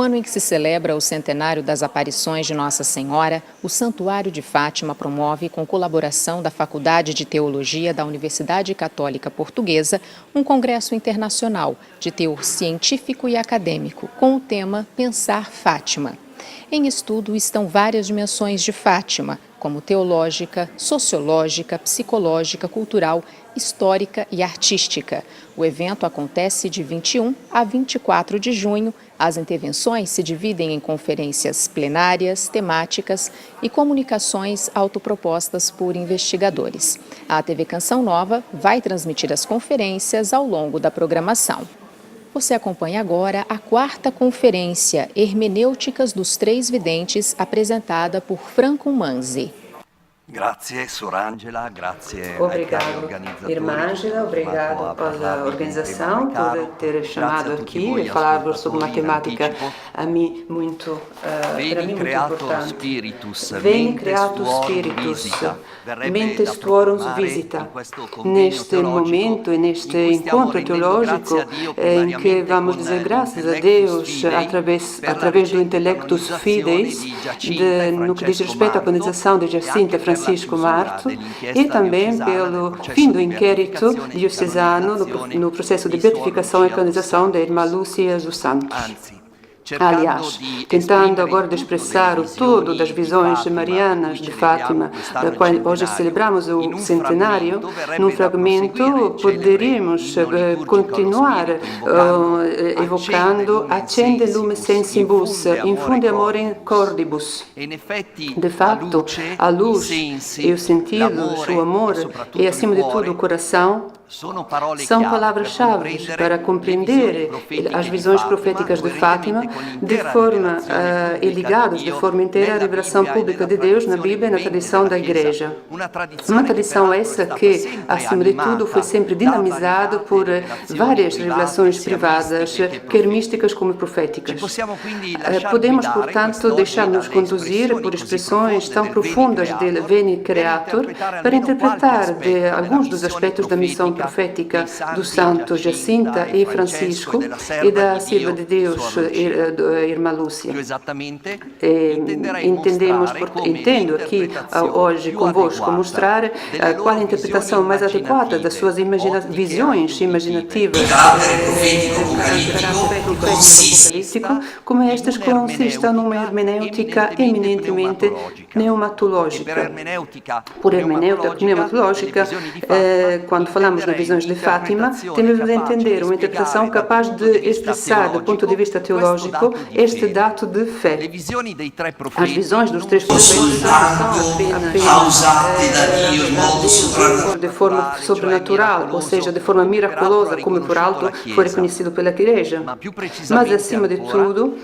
ano em que se celebra o centenário das aparições de Nossa Senhora, o Santuário de Fátima promove, com colaboração da Faculdade de Teologia da Universidade Católica Portuguesa, um congresso internacional de teor científico e acadêmico, com o tema Pensar Fátima. Em estudo estão várias dimensões de Fátima, como teológica, sociológica, psicológica, cultural, histórica e artística. O evento acontece de 21 a 24 de junho. As intervenções se dividem em conferências plenárias, temáticas e comunicações autopropostas por investigadores. A TV Canção Nova vai transmitir as conferências ao longo da programação. Você acompanha agora a 4ª conferência Hermenêuticas dos Três Videntes, apresentada por Franco Manzi. Grazie, Sorangela, grazie. Obrigado, irmã Ângela, obrigado pela organização, por ter chamado aqui e falar sobre uma temática para mim muito importante. Veni creatus spiritus, mentes tuorum visita. Neste momento e neste encontro teológico em que vamos dizer graças a Deus através do Intellectus Fideis, no que diz respeito à canonização de Jacinta Francisco Marto, e também pelo fim do inquérito diocesano no processo de beatificação e canonização da irmã Lúcia dos Santos. Aliás, tentando agora de expressar o todo das visões marianas de Fátima, da qual hoje celebramos o centenário, num fragmento poderíamos continuar evocando Accende lume sensibus, infunde amor in cordibus. De facto, a luz e os sentidos, o amor e, acima de tudo, o coração, são palavras-chave para compreender as visões proféticas de Fátima de forma e ligadas de forma inteira à revelação pública de Deus na Bíblia e na tradição da Igreja. Uma tradição essa que, acima de tudo, foi sempre dinamizada por várias revelações privadas, quer místicas como proféticas. Podemos, portanto, deixar-nos conduzir por expressões tão profundas de Veni Creator para interpretar de alguns dos aspectos da missão profética dos santos Jacinta e Francisco e da Silva de Deus, irmã Lúcia. Entendo aqui hoje convosco mostrar qual a interpretação mais adequada das suas visões imaginativas apocalíptico, como estas consistem numa hermenêutica eminentemente pneumatológica. Por hermenêutica pneumatológica, quando falamos nas visões de Fátima, temos de entender uma interpretação capaz de expressar, do ponto de vista teológico, este dato de fé. As visões dos três profetas de forma sobrenatural, ou seja, de forma miraculosa, como por alto foi reconhecido pela Igreja. Mas, acima de tudo,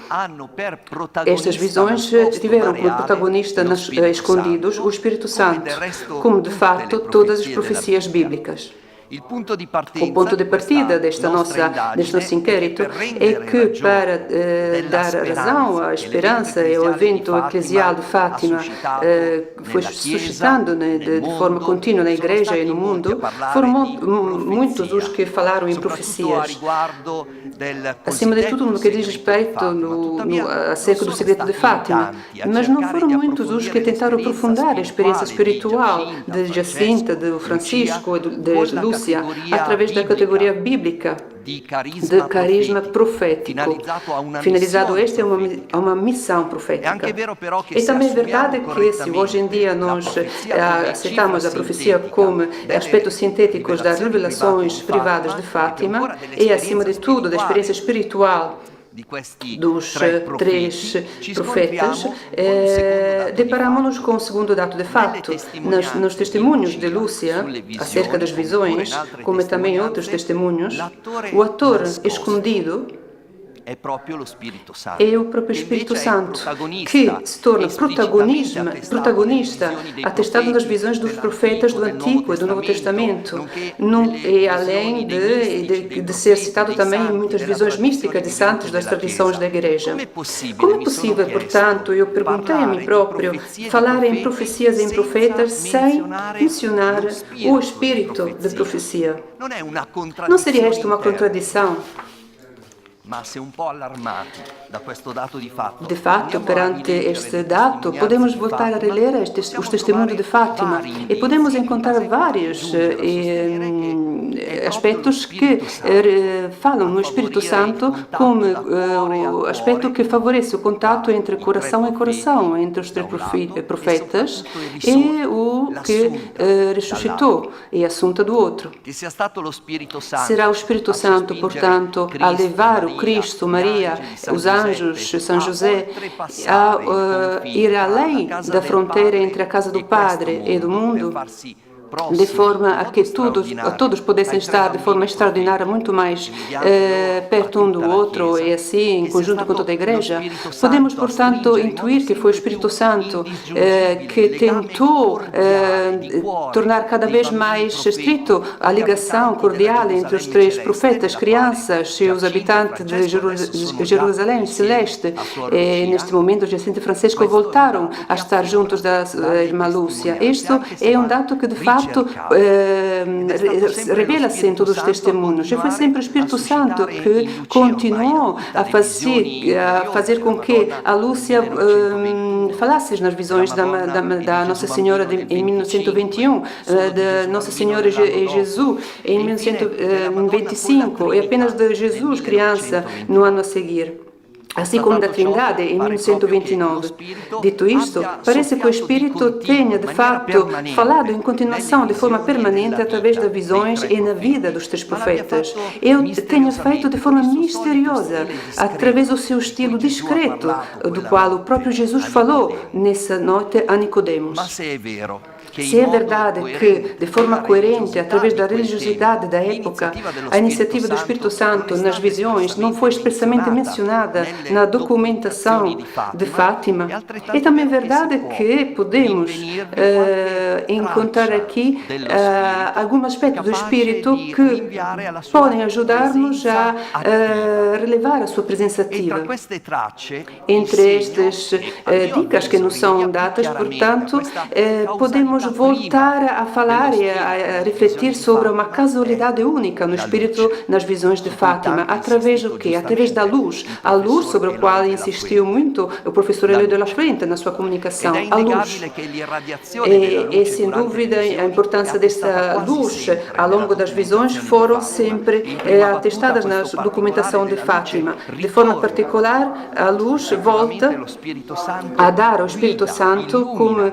estas visões tiveram como protagonista escondidos o Espírito Santo, como de facto todas as profecias bíblicas. O ponto de partida deste nosso inquérito é que, para dar razão à esperança e ao evento eclesial de Fátima, foi suscitando de forma contínua na Igreja e no mundo, foram muitos os que falaram em profecias. Acima de tudo, no que diz respeito acerca do segredo de Fátima, mas não foram muitos os que tentaram aprofundar a experiência espiritual de Jacinta, de Francisco e de Lúcia, através da categoria bíblica de carisma profético, finalizado este a uma missão profética. E também é verdade que, se hoje em dia nós aceitamos a profecia como aspectos sintéticos das revelações privadas de Fátima e, acima de tudo, da experiência espiritual dos três profetas, deparamos-nos com o segundo dado de fato. Nos testemunhos de Lúcia, acerca das visões, como também outros testemunhos, o ator escondido é o próprio Espírito Santo, que se torna protagonista, atestado nas visões dos profetas do Antigo e do Novo Testamento, e além de ser citado também em muitas visões místicas de santos das tradições da Igreja. Como é possível, portanto, eu perguntei a mim próprio, falar em profecias e em profetas sem mencionar o espírito de profecia? Não seria esta uma contradição? De fato, perante este dado, podemos voltar a reler os testemunhos de Fátima e podemos encontrar vários aspectos que falam no Espírito Santo como o aspecto que favorece o contato entre coração e coração, entre os três profetas e o que ressuscitou e assunta do outro. Será o Espírito Santo, portanto, a levar o Cristo, Maria, os anjos, São José, a ir além da fronteira entre a casa do Padre e do mundo, de forma a que todos pudessem estar de forma extraordinária, muito mais perto um do outro e assim, em conjunto com toda a Igreja. Podemos, portanto, intuir que foi o Espírito Santo que tentou tornar cada vez mais estrito a ligação cordial entre os três profetas, crianças e os habitantes de Jerusalém Celeste. E, neste momento, Jacinto e Francisco voltaram a estar juntos da irmã Lúcia. Isto é um dado que, de fato, revela-se em todos os testemunhos. E foi sempre o Espírito Santo que continuou a fazer com que a Lúcia falasse nas visões da Nossa Senhora em 1921, da Nossa Senhora e Jesus em 1925, e apenas de Jesus, criança, no ano a seguir. Assim como da Trindade, em 1929. Dito isto, parece que o Espírito tenha, de fato, falado em continuação, de forma permanente, através das visões e na vida dos três profetas. Ele tenha feito de forma misteriosa, através do seu estilo discreto, do qual o próprio Jesus falou nessa noite a Nicodemos. Se é verdade que, de forma coerente, através da religiosidade da época, a iniciativa do Espírito Santo nas visões não foi expressamente mencionada na documentação de Fátima, é também verdade que podemos encontrar aqui alguns aspectos do Espírito que podem ajudar-nos a relevar a sua presença ativa. Entre estas dicas que nos são dadas, portanto, podemos voltar a falar e a refletir sobre uma casualidade única no Espírito nas visões de Fátima. Através do quê? Através da luz. A luz sobre a qual insistiu muito o professor Elio de la Fuente na sua comunicação. A luz. E sem dúvida, a importância desta luz ao longo das visões foram sempre atestadas na documentação de Fátima. De forma particular, a luz volta a dar ao Espírito Santo como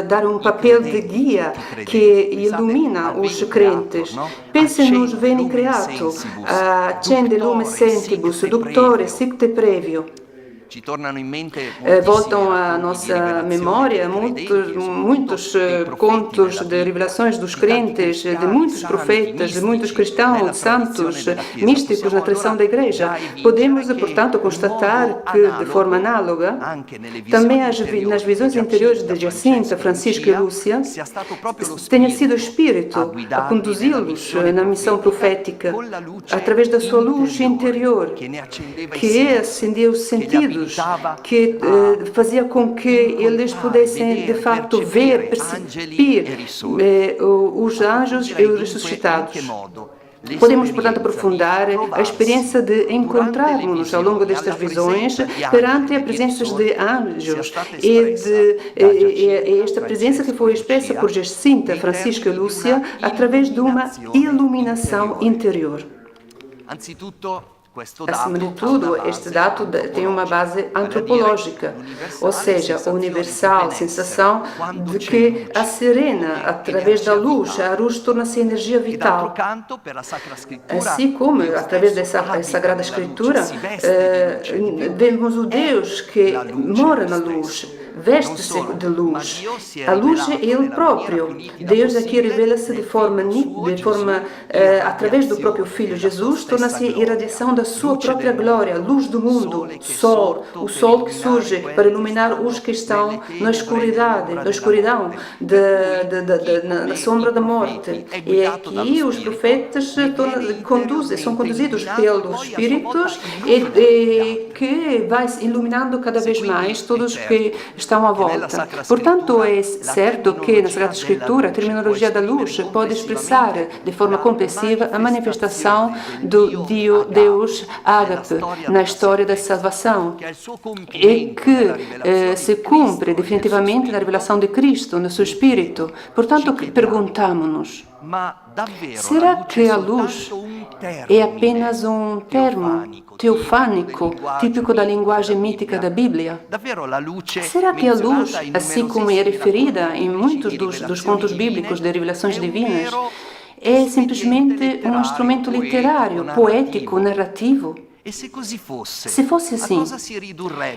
dar um papel de guia que ilumina os crentes. Pensem nos Veni Creato, accende lume sentibus, ductore sicte previo. Voltam à nossa memória muitos contos de revelações dos crentes, de muitos profetas, de muitos cristãos, santos, místicos na tradição da Igreja. Podemos, portanto, constatar que, de forma análoga, também nas visões anteriores de Jacinta, Francisco e Lúcia, tenha sido o Espírito a conduzi-los na missão profética, através da sua luz interior, que acendia os sentidos, que fazia com que eles pudessem, de facto, ver, perceber os anjos e os ressuscitados. Podemos, portanto, aprofundar a experiência de encontrarmos-nos ao longo destas visões perante a presença de anjos e esta presença que foi expressa por Jacinta, Francisco e Lúcia através de uma iluminação interior. Acima de tudo, este dado tem uma base antropológica, ou seja, a universal sensação de que a serena, através da luz, a luz torna-se energia vital. Assim como, através dessa Sagrada Escritura, vemos o Deus que mora na luz, veste-se de luz. A luz é Ele próprio. Deus aqui revela-se de forma através do próprio Filho Jesus, torna-se irradiação da sua própria glória, luz do mundo, sol, o sol que surge para iluminar os que estão na escuridão, na sombra da morte. E aqui os profetas são conduzidos pelos Espíritos e que vai iluminando cada vez mais todos que estão estão à volta. Portanto, é certo que na Sagrada Escritura a terminologia da luz pode expressar de forma comprensiva a manifestação do Deus ágape na história da salvação e que se cumpre definitivamente na revelação de Cristo, no seu Espírito. Portanto, perguntamos-nos, será que a luz é apenas um termo teofânico, típico da linguagem mítica da Bíblia? Será que a luz, assim como é referida em muitos dos contos bíblicos de revelações divinas, é simplesmente um instrumento literário, poético, narrativo? Se fosse assim,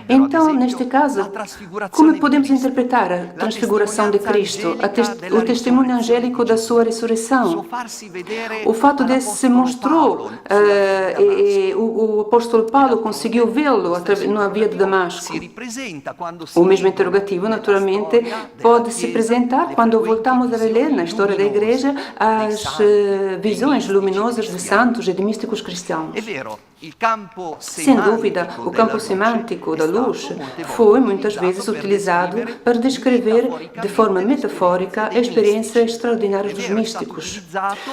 então, neste caso, como podemos interpretar a transfiguração de Cristo, o testemunho angélico da sua ressurreição? O fato de se mostrou, o apóstolo Paulo conseguiu vê-lo na via de Damasco. O mesmo interrogativo, naturalmente, pode se apresentar quando voltamos a ler na história da Igreja as visões luminosas de santos e de místicos cristãos. Sem dúvida, o campo semântico da luz foi muitas vezes utilizado para descrever de forma metafórica a experiência extraordinária dos místicos.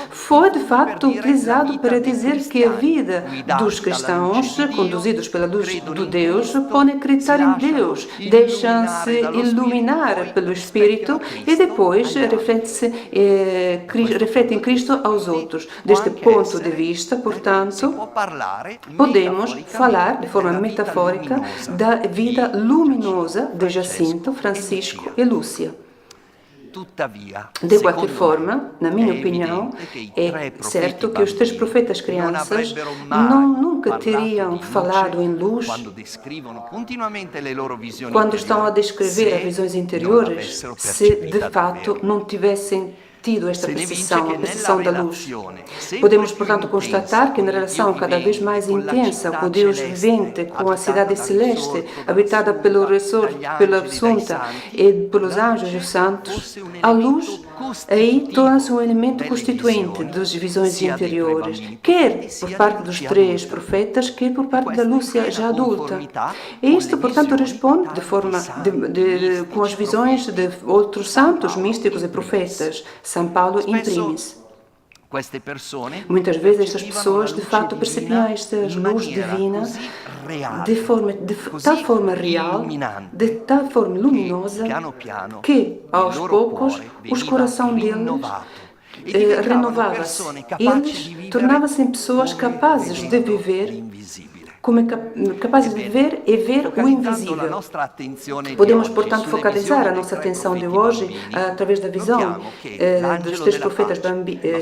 Foi, de facto, utilizado para dizer que a vida dos cristãos, conduzidos pela luz do Deus, podem acreditar em Deus, deixam-se iluminar pelo Espírito e depois refletem Cristo aos outros. Deste ponto de vista, portanto, podemos falar de forma metafórica da vida luminosa de Jacinto, Francisco e Lúcia. De qualquer forma, na minha opinião, é certo que os três profetas crianças nunca teriam falado em luz quando estão a descrever as visões interiores, se de fato não tivessem tido esta percepção, a percepção da luz. Podemos, portanto, constatar que na relação cada vez mais intensa com Deus vivente, com a cidade celeste, habitada pelo Assunta e pelos anjos e os santos, a luz aí torna-se um elemento constituinte das visões interiores, quer por parte dos três profetas, quer por parte da Lúcia já adulta. E isto, portanto, responde de forma com as visões de outros santos, místicos e profetas. São Paulo imprimis. Muitas vezes estas pessoas de facto percebiam esta luz divina de tal forma real, de tal forma luminosa, que aos poucos os corações deles renovava-se. Eles tornavam-se pessoas capazes de viver capazes de ver e ver o invisível. Podemos, portanto, focalizar a nossa atenção de hoje através da visão dos três profetas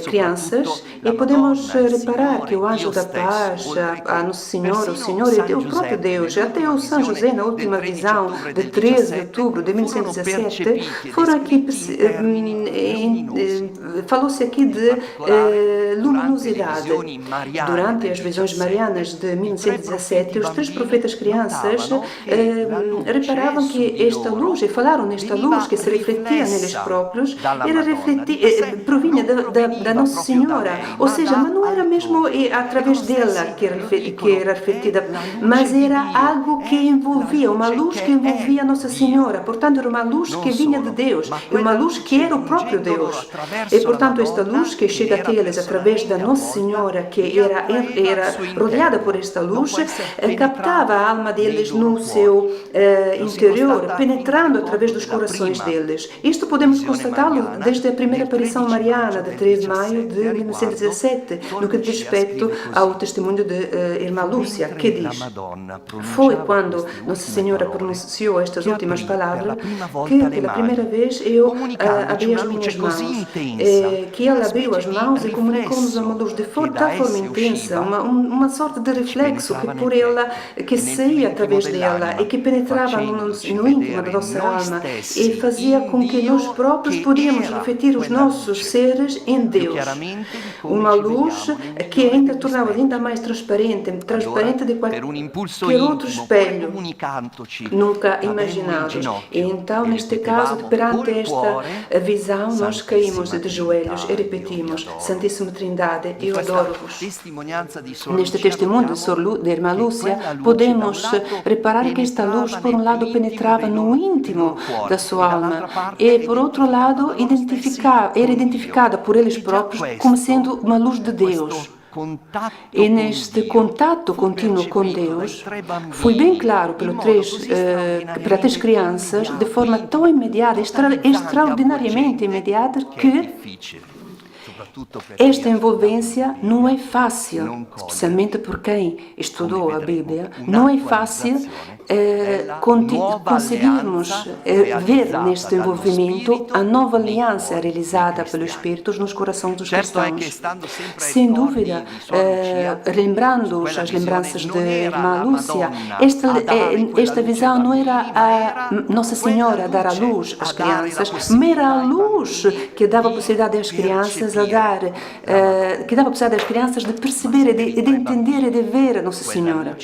crianças e podemos reparar que o anjo da paz, a Nossa Senhora, o Senhor e o próprio Deus, até o São José, na última visão de 13 de outubro de 1917, foram aqui, falou-se aqui de luminosidade. Durante as visões marianas de 1917, os três profetas crianças reparavam que esta luz, e falaram nesta luz que se refletia neles próprios, provinha da Nossa Senhora. Ou seja, mas não era mesmo através dela que era refletida, mas era algo que envolvia, uma luz que envolvia a Nossa Senhora. Portanto, era uma luz que vinha de Deus, uma luz que era o próprio Deus. E, portanto, esta luz que chega até eles através da Nossa Senhora, que era rodeada por esta luz, captava a alma deles no seu interior, penetrando através dos corações deles. Isto podemos constatá-lo desde a primeira aparição mariana, de 3 de maio de 1917, no que diz respeito ao testemunho de Irmã Lúcia, que diz: foi quando Nossa Senhora pronunciou estas últimas palavras que, pela primeira vez, eu abri as minhas mãos. Que ela abriu as mãos e comunicou-nos uma luz de tal forma intensa, uma sorte de reflexo que saía através dela e que penetrava no íntimo da nossa alma e fazia com que nós próprios podíamos refletir os nossos seres em Deus. Uma luz que ainda tornava ainda mais transparente de qualquer outro espelho nunca imaginado. E então, neste caso, perante esta visão, nós caímos de joelhos e repetimos: Santíssima Trindade, eu adoro-vos. Neste testemunho de irmã Lúcia, podemos reparar que esta luz, por um lado, penetrava no íntimo da sua alma e, por outro lado, era identificada por eles próprios como sendo uma luz de Deus. E neste contato contínuo com Deus, foi bem claro para três crianças, de forma tão imediata, extraordinariamente imediata, que esta envolvência não é fácil, especialmente por quem estudou a Bíblia, não é fácil conseguirmos ver neste envolvimento a nova aliança realizada pelo Espírito nos corações dos cristãos. Sem dúvida, lembrando as lembranças de irmã Lúcia, esta visão não era a Nossa Senhora dar a luz às crianças, mas era a luz que dava a possibilidade às crianças de perceber, de entender e de ver a Nossa Senhora.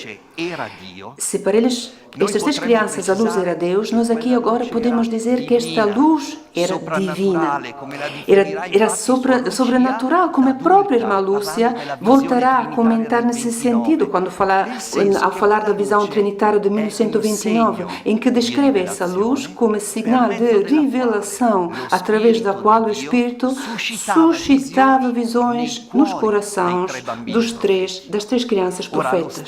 Se para eles, estas três crianças, a luz era Deus, nós aqui agora podemos dizer que esta luz era divina, era sobrenatural, como a própria irmã Lúcia voltará a comentar nesse sentido, ao falar da visão trinitária de 1129, em que descreve essa luz como sinal de revelação, através da qual o Espírito suscitava visões nos corações das três crianças profetas.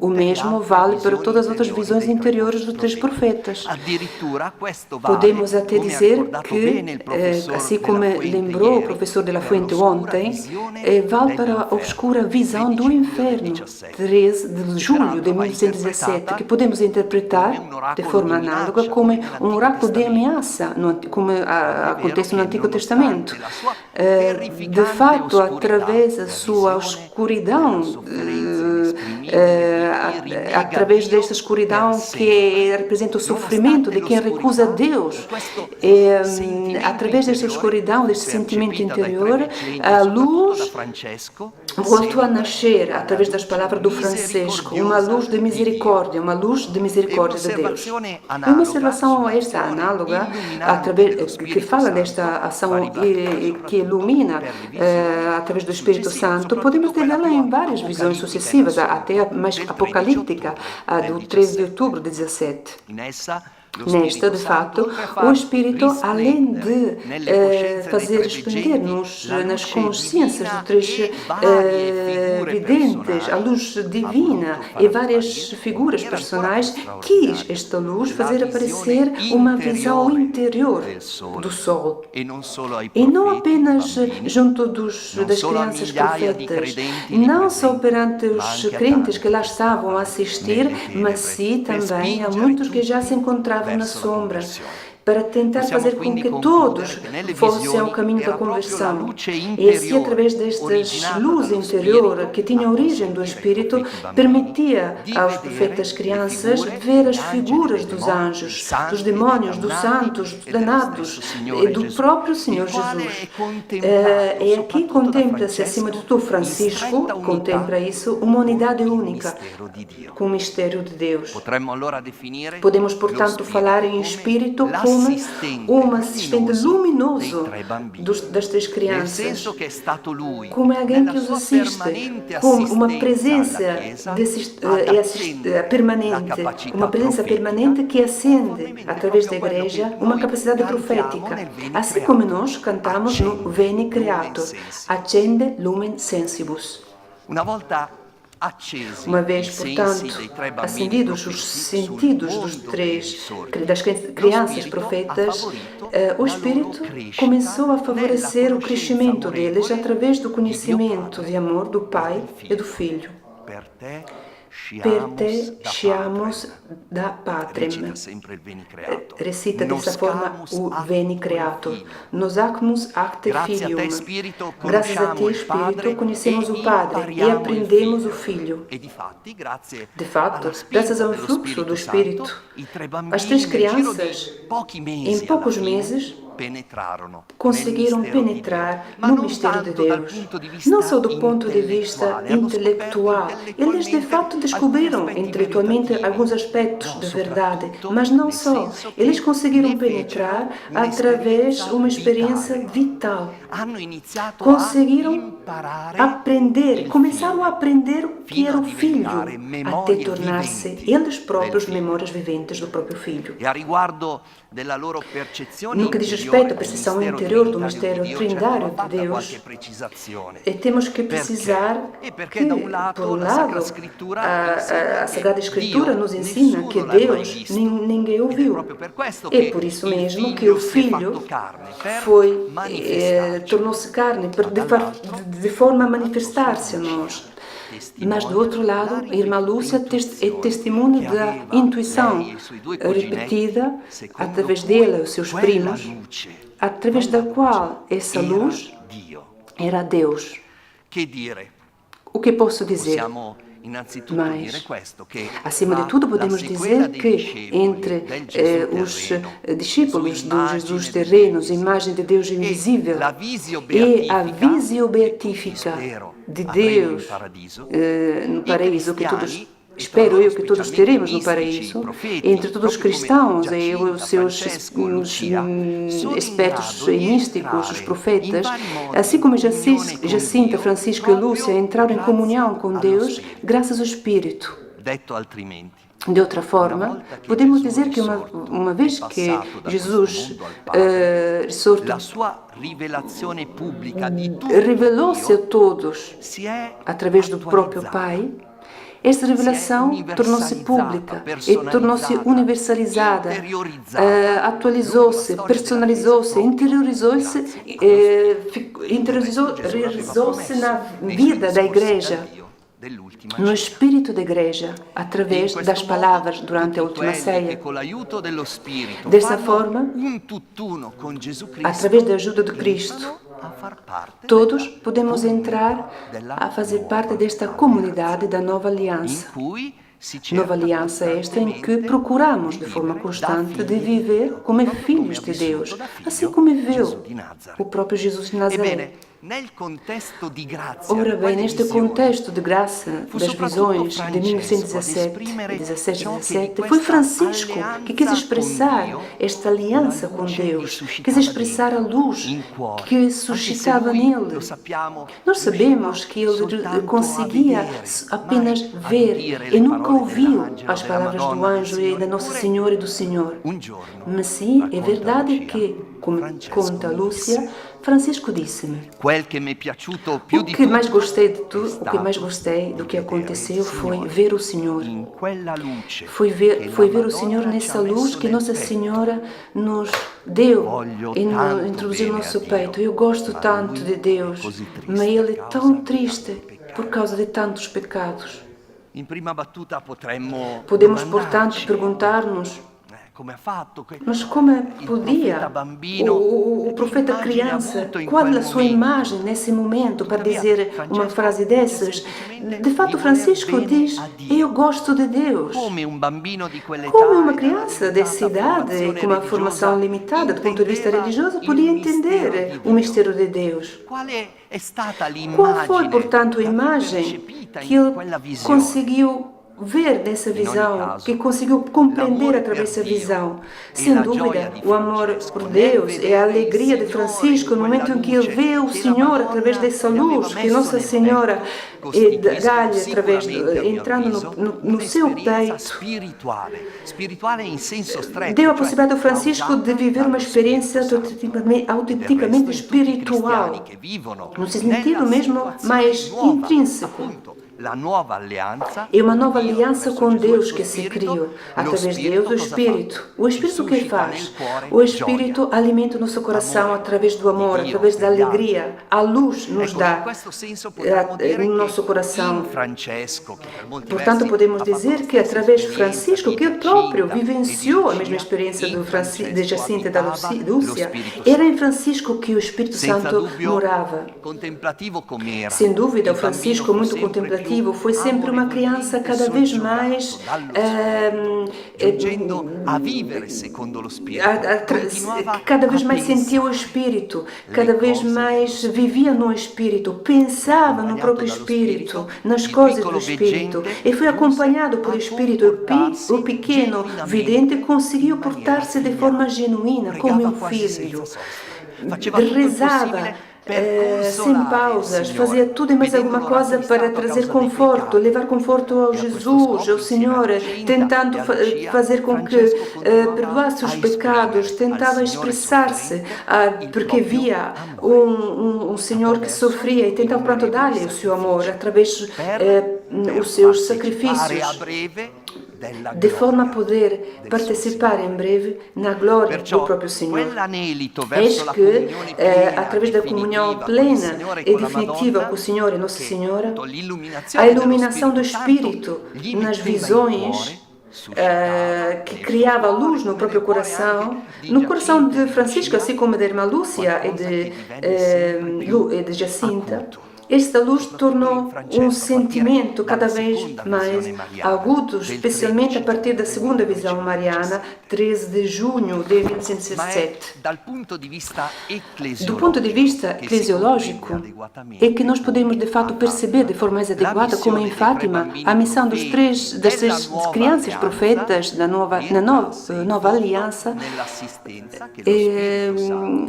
O mesmo vale para todas as outras visões interiores dos três profetas. Podemos até dizer que, assim como lembrou o professor de la Fuente ontem, vale para a obscura visão do inferno, 13 de julho de 1917, que podemos interpretar de forma análoga como um oráculo de ameaça, como acontece no Antigo Testamento. De fato, através da sua escuridão, através desta escuridão que representa o sofrimento de quem recusa Deus, através desta escuridão, deste sentimento interior, a luz voltou a nascer através das palavras do Francisco, uma luz de misericórdia de Deus. Uma observação esta análoga, que fala desta ação que ilumina através do Espírito Santo, podemos tê-la em várias visões sucessivas, até a mais apocalíptica, a do 13 de outubro de 17. Nesta, de fato, o Espírito, além de fazer expandir nas consciências dos três videntes a luz divina e várias figuras personais, quis esta luz fazer aparecer uma visão interior do Sol. E não apenas junto das crianças profetas, não só perante os crentes que lá estavam a assistir, mas sim também a muitos que já se encontravam na sombra, para tentar fazer com que todos fossem ao caminho da conversão. E assim, através desta luz interior que tinha origem do Espírito, permitia aos profetas crianças ver as figuras dos anjos, dos demônios, dos santos, dos danados e do próprio Senhor Jesus. E aqui contempla-se, acima de tudo, Francisco contempla isso, uma unidade única com o mistério de Deus. Podemos, portanto, falar em Espírito como um assistente luminoso das três crianças, como alguém que os assiste, como uma presença permanente, uma presença permanente que acende, através da igreja, uma capacidade profética. Assim como nós cantamos no Veni Creator, Accende Lumen Sensibus. Uma vez, portanto, acendidos os sentidos das crianças profetas, o Espírito começou a favorecer o crescimento deles através do conhecimento de amor do Pai e do Filho. Per te sciamus da patrem. Recita dessa forma o Veni Creator. Nos acmus acte filium. Graças a ti, Espírito, conhecemos o Padre e aprendemos o Filho. De fato, graças ao fluxo do Espírito, as três crianças, em poucos meses, conseguiram penetrar no mistério de Deus, não só do ponto de vista intelectual. Eles, de fato, descobriram intelectualmente alguns aspectos da verdade, mas não só. Eles conseguiram penetrar através de uma experiência vital. Conseguiram aprender, começaram a aprender o que era o Filho, até tornar-se eles próprios memórias viventes do próprio Filho. No que diz respeito à percepção interior do mistério trinitário de Deus, temos que precisar que, por um lado, a Sagrada Escritura nos ensina que Deus ninguém ouviu. É por isso mesmo que o Filho tornou-se carne de forma a manifestar-se a nós. Mas, do outro lado, a irmã Lúcia é testemunha da intuição repetida através dela e os seus primos, através da qual essa luz era Deus. O que posso dizer? Mas, acima de tudo, podemos dizer que entre os discípulos do Jesus terrenos, a imagem de Deus invisível, e a visão beatífica de Deus no paraíso, que todos, espero eu que todos teremos no paraíso, entre todos os cristãos e os seus expertos místicos, os profetas, assim como Jacinta, Francisco e Lúcia entraram em comunhão com Deus graças ao Espírito. De outra forma, podemos dizer que uma vez que Jesus revelou-se a todos através do próprio Pai, esta revelação tornou-se pública e tornou-se universalizada, atualizou-se, personalizou-se, interiorizou-se na vida da Igreja, no espírito da Igreja, através das palavras durante a última ceia. Dessa forma, através da ajuda de Cristo, todos podemos entrar a fazer parte desta comunidade da nova aliança. Nova aliança esta em que procuramos de forma constante de viver como filhos de Deus, assim como viveu o próprio Jesus de Nazaré. Ora bem, neste contexto de graça das visões de 1917 e 17, foi Francisco que quis expressar esta aliança com Deus, quis expressar a luz que suscitava nele. Nós sabemos que ele conseguia apenas ver e nunca ouviu as palavras do anjo e da Nossa Senhora e do Senhor. Mas sim, é verdade que, como conta Lúcia, Francisco disse-me: o que mais gostei do que aconteceu foi ver o Senhor. Foi ver o Senhor nessa luz que Nossa Senhora nos deu e introduziu no nosso peito. Eu gosto tanto de Deus, mas Ele é tão triste por causa de tantos pecados. Podemos, portanto, perguntar-nos: mas como podia o profeta criança, qual é a sua imagem nesse momento para dizer uma frase dessas? De fato, Francisco diz: eu gosto de Deus. Como uma criança dessa idade, com uma formação limitada do ponto de vista religioso, podia entender o mistério de Deus? Qual foi, portanto, a imagem que ele conseguiu ver dessa visão, que conseguiu compreender através dessa visão? Sem dúvida, o amor por Deus é a alegria de Francisco no momento em que ele vê o Senhor através dessa luz que Nossa Senhora dá-lhe através entrando no seu peito. Deu a possibilidade ao Francisco de viver uma experiência autenticamente espiritual, no sentido mesmo mais intrínseco. É uma nova aliança com Deus que se criou através de Deus, o Espírito. O Espírito o que faz? O Espírito alimenta o nosso coração através do amor, através da alegria. A luz nos dá no nosso coração. Portanto, podemos dizer que através de Francisco, que ele próprio vivenciou a mesma experiência de Jacinta e da Lúcia, era em Francisco que o Espírito Santo morava. Sem dúvida, o Francisco muito contemplativo, objetivo foi sempre uma criança cada vez mais cada vez mais sentia o Espírito, cada vez mais vivia no Espírito, pensava no próprio Espírito, nas coisas do Espírito, e foi acompanhado pelo Espírito. O pequeno vidente conseguiu portar-se de forma genuína, como um filho. Rezava sem pausas, fazia tudo e mais alguma coisa para trazer conforto, levar conforto ao Jesus, ao Senhor, tentando fazer com que perdoasse os pecados, tentava expressar-se, porque via um Senhor que sofria e tentava pronto dar-lhe o seu amor através dos seus sacrifícios, de forma a poder participar em breve na glória do próprio Senhor. Eis que, através da comunhão plena e definitiva com o Senhor e Nossa Senhora, a iluminação do Espírito nas visões que criava luz no próprio coração, no coração de Francisco, assim como da irmã Lúcia e de Jacinta. Esta luz tornou um sentimento cada vez mais agudo, especialmente a partir da segunda visão mariana, 13 de junho de 1907. Do ponto de vista eclesiológico, é que nós podemos de fato perceber de forma mais adequada como em Fátima a missão das três crianças profetas na nova aliança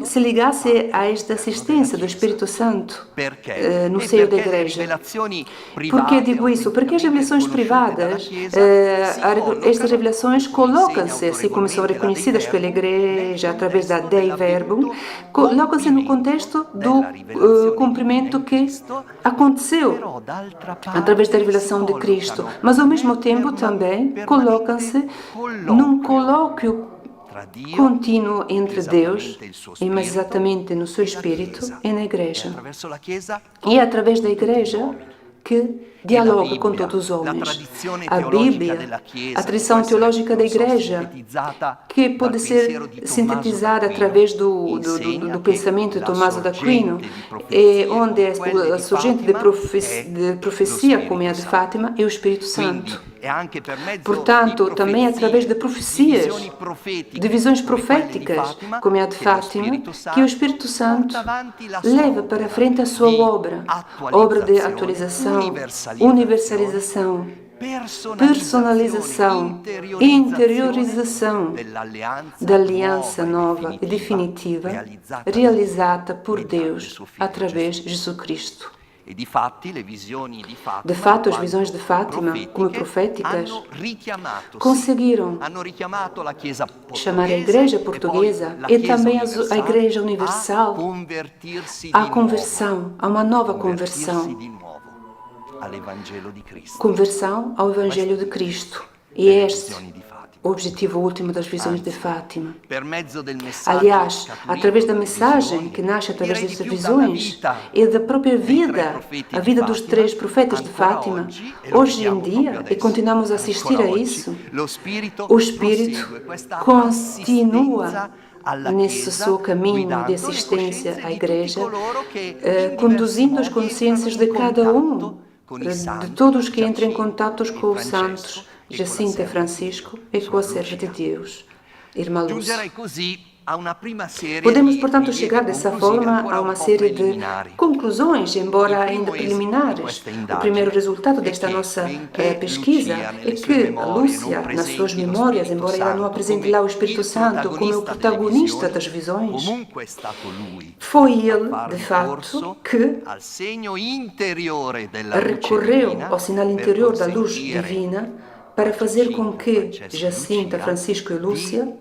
se ligasse a esta assistência do Espírito Santo no seio da Igreja. Por que digo isso? Porque as revelações privadas, estas revelações colocam-se, assim como são reconhecidas pela Igreja através da Dei Verbum, colocam-se no contexto do cumprimento que aconteceu através da revelação de Cristo, mas ao mesmo tempo também colocam-se num colóquio contínuo entre Deus e mais exatamente no seu Espírito e na Igreja. E é através da Igreja que dialoga com todos os homens. A Bíblia, a tradição teológica da Igreja, que pode ser sintetizada através do pensamento de Tomás de Aquino, onde a surgente de profecia, como é a de Fátima, é o Espírito Santo. Portanto, também através de profecias, de visões proféticas, como é a de Fátima, que o Espírito Santo leva para frente a sua obra de atualização, universalização, personalização e interiorização da aliança nova e definitiva realizada por Deus através de Jesus Cristo. De fato, as visões de Fátima, como proféticas, conseguiram chamar a Igreja Portuguesa e também a Igreja Universal à conversão, a uma nova conversão. Conversão ao Evangelho de Cristo. E este o objetivo último das visões de Fátima. Aliás, através da mensagem que nasce através destas visões e da própria vida, a vida dos três profetas de Fátima, hoje em dia, e continuamos a assistir a isso, o Espírito continua nesse seu caminho de assistência à Igreja, conduzindo as consciências de cada um, de todos que entram em contato com os santos, Jacinta e Francisco, e com a serva de Deus, Irmã Lúcia. Podemos, portanto, chegar dessa forma a uma série de conclusões, embora ainda preliminares. O primeiro resultado desta nossa pesquisa é que a Lúcia, nas suas memórias, embora ela não apresente lá o Espírito Santo como o protagonista das visões, foi ele, de fato, que recorreu ao sinal interior da luz divina para fazer com que Jacinta, Francisco e Lúcia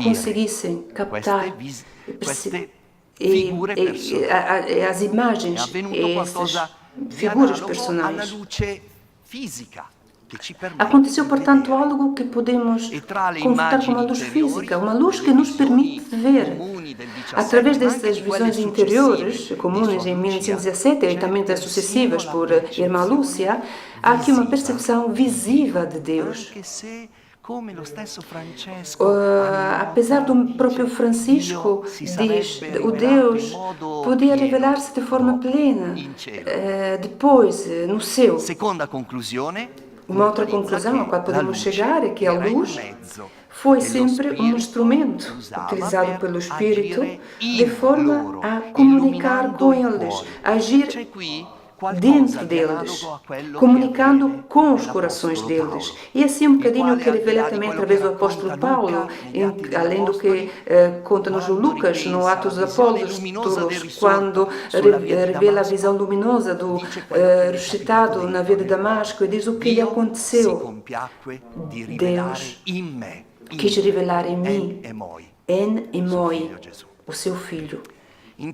conseguissem captar as imagens e essas figuras personais. Aconteceu, portanto, algo que podemos constatar como uma luz física, uma luz que nos permite ver. Através destas visões interiores, comuns em 1917 e também das sucessivas por Irmã Lúcia, há aqui uma percepção visível de Deus, Apesar do próprio Francisco diz, o Deus podia revelar-se de forma plena depois, no céu. Uma outra conclusão a qual podemos chegar é que a luz foi sempre um instrumento utilizado pelo Espírito de forma a comunicar com eles, a agir dentro deles, comunicando com os corações deles. E assim um bocadinho o que revela também através do apóstolo Paulo, além do que conta-nos o Lucas no Atos dos Apóstolos, quando revela a visão luminosa do ressuscitado na via de Damasco e diz o que lhe aconteceu. Deus quis revelar em mim, en e moi, o seu Filho. Em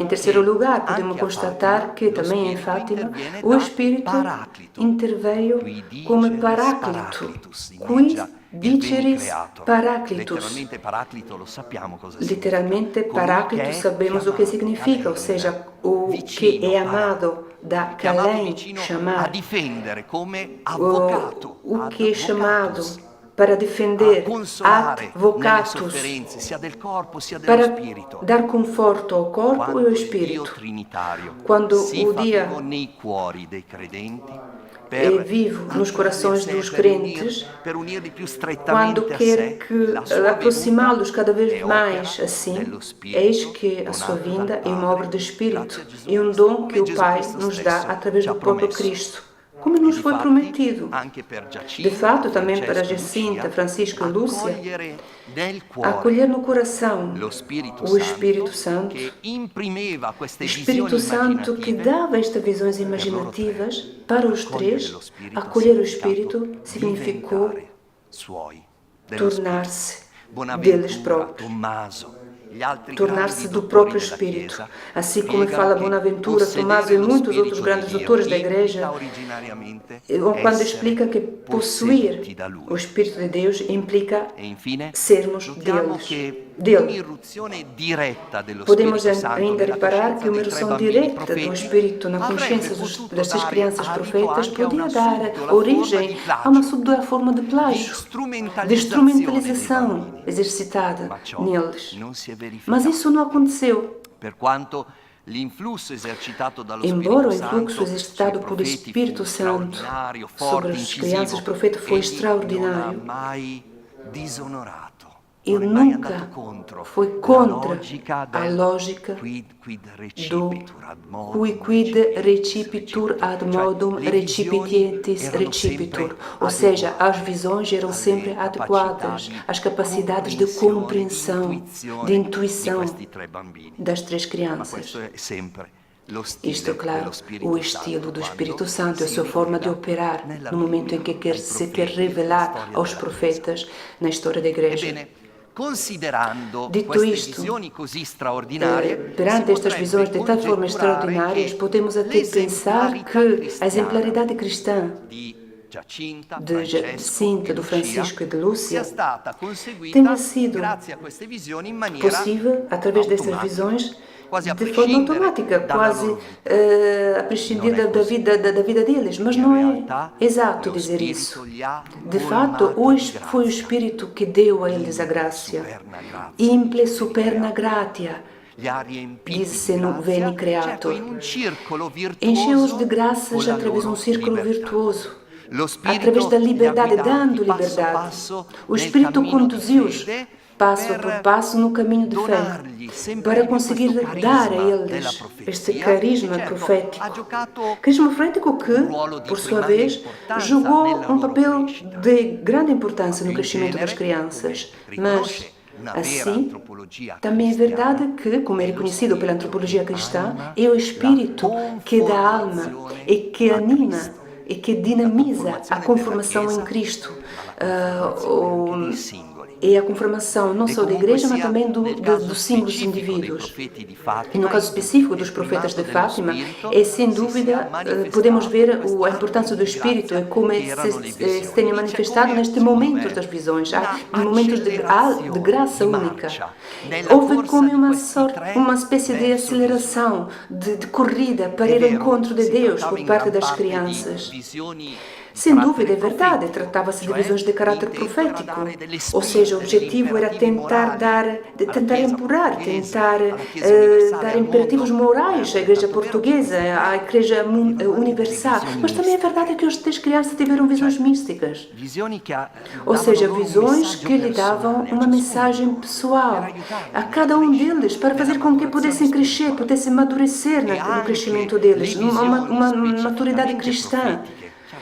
terceiro lugar, podemos constatar que também em Fátima o Espírito interveio como Paráclito, quid diceris Paráclitus. Literalmente, Paráclito sabemos o que significa, ou seja, o que é amado, da Kalem, chamar, o que é chamado para defender, advocatus, para dar conforto ao corpo e ao espírito. Quando o dia é vivo nos corações dos crentes, quando quer aproximá-los cada vez mais assim, eis que a sua vinda é uma obra do Espírito e um dom que o Pai nos dá através do próprio Cristo, como nos foi prometido. De fato, também para Jacinta, Francisco e Lúcia, acolher no coração o Espírito Santo, que dava estas visões imaginativas para os três. Acolher o Espírito significou tornar-se deles próprios, tornar-se do próprio Espírito. Assim como fala Bonaventura, Tomás e muitos outros grandes doutores da Igreja, quando explica que possuir o Espírito de Deus implica sermos dele. Podemos ainda reparar que uma irrupção direta do Espírito na consciência destas crianças profetas podia dar origem a uma subdura forma de plágio, de instrumentalização exercitada neles. Mas isso não aconteceu. Embora o influxo exercitado pelo Espírito Santo sobre as crianças profetas foi extraordinário, ele nunca foi contra a lógica do quid recipitur ad modum recipitietis recipitur, ou seja, as visões eram sempre adequadas às capacidades de compreensão, de intuição das três crianças. Isto é, claro, o estilo do Espírito Santo, a sua forma de operar no momento em que se quer revelar aos profetas na história da Igreja. Dito isto, perante estas visões de tal forma extraordinárias, podemos até pensar que a exemplaridade cristã de Jacinta, do Francisco e de Lúcia tenha sido possível através destas visões de forma automática, quase a prescindir da vida deles, mas não é exato dizer isso. De fato, hoje foi o Espírito que deu a eles a graça. Imple superna gratia, diz-se no Veni Creator. Encheu-os de graças através de um círculo virtuoso, através da liberdade, dando liberdade. O Espírito conduziu-os passo por passo no caminho de fé, para conseguir dar a eles este carisma profético. Carisma profético que, por sua vez, jogou um papel de grande importância no crescimento das crianças. Mas, assim, também é verdade que, como é reconhecido pela antropologia cristã, é o Espírito que dá alma e que anima e que dinamiza a conformação em Cristo. É a conformação não só da Igreja, mas também dos símbolos dos indivíduos. E no caso específico dos profetas de Fátima, sem dúvida, podemos ver a importância do Espírito e como se tenha manifestado neste momento das visões, momentos de graça única. Houve como uma espécie de aceleração, de corrida para ir ao encontro de Deus por parte das crianças. Sem dúvida, é verdade, tratava-se de visões de caráter profético, ou seja, o objetivo era tentar dar imperativos morais à Igreja Portuguesa, à Igreja Universal. Mas também é verdade que os três crianças tiveram visões místicas, ou seja, visões que lhe davam uma mensagem pessoal a cada um deles, para fazer com que pudessem crescer, pudessem amadurecer no crescimento deles, uma maturidade cristã.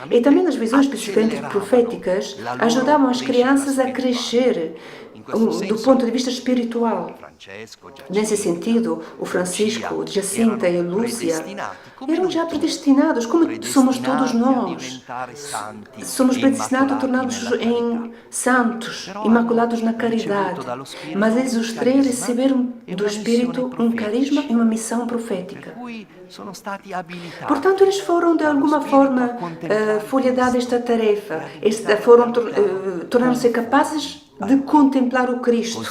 E também as visões especificamente proféticas ajudavam as crianças a crescer do ponto de vista espiritual. Nesse sentido, o Francisco, Jacinta e a Lúcia eram já predestinados, como somos todos nós. Somos predestinados a tornar-nos em santos, imaculados na caridade. Mas eles os três receberam do Espírito um carisma e uma missão profética. Portanto, eles foram, de alguma forma, foi-lhe dada esta tarefa. Tornaram-se capazes de contemplar o Cristo,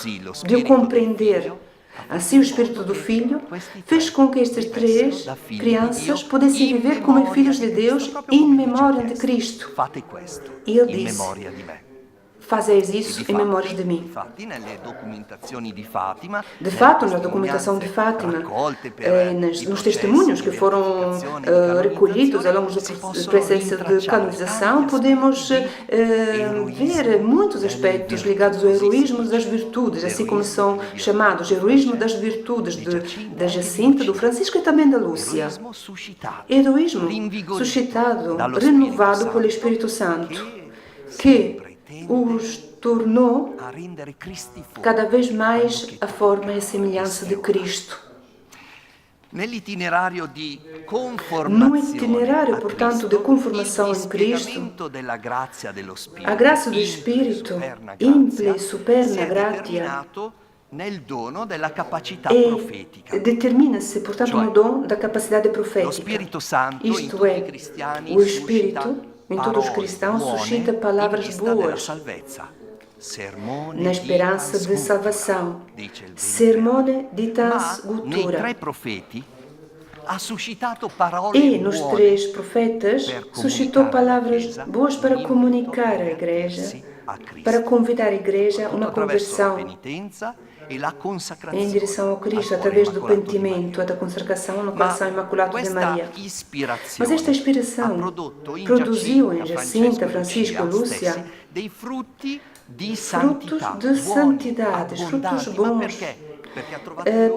de o compreender. Assim, o Espírito do Filho fez com que estas três crianças pudessem viver como filhos de Deus em memória de Cristo. E ele disse: fazeis isso em memória de mim. De fato, na documentação de Fátima, nos testemunhos que foram recolhidos ao longo do processo de canonização, podemos ver muitos aspectos ligados ao heroísmo das virtudes, assim como são chamados heroísmo das virtudes da Jacinta, do Francisco e também da Lúcia. Heroísmo suscitado, renovado pelo Espírito Santo, que os tornou cada vez mais a forma e a semelhança de Cristo. No itinerário, portanto, de conformação em Cristo, a graça do Espírito, imple superna gratia, e determina-se, portanto, no dom da capacidade profética. Isto é, o Espírito em todos os cristãos suscita palavras boas, na esperança de salvação. Sermone ditans cultura. E nos três profetas suscitou palavras boas para comunicar à Igreja, para convidar a Igreja a uma conversão em direção ao Cristo, através do pentimento, da consagração no coração imaculado de Maria. Mas esta inspiração produziu em Jacinta, Francisco e Lúcia frutos de santidade, frutos bons,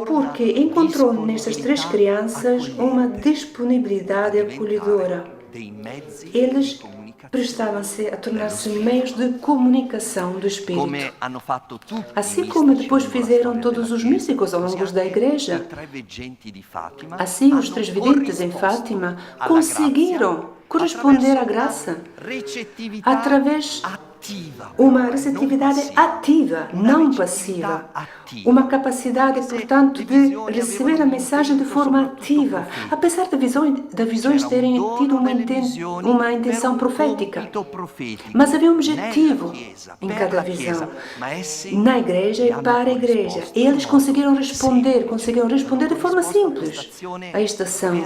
porque encontrou nestas três crianças uma disponibilidade acolhedora. Eles prestavam-se a tornar-se meios de comunicação do Espírito. Assim como depois fizeram todos os místicos ao longo da Igreja. Assim, os três videntes em Fátima conseguiram corresponder à graça através uma receptividade ativa, não passiva. Uma capacidade, portanto, de receber a mensagem de forma ativa, apesar das visões terem tido uma intenção profética. Mas havia um objetivo em cada visão, na Igreja e para a Igreja. E eles conseguiram responder de forma simples a esta ação.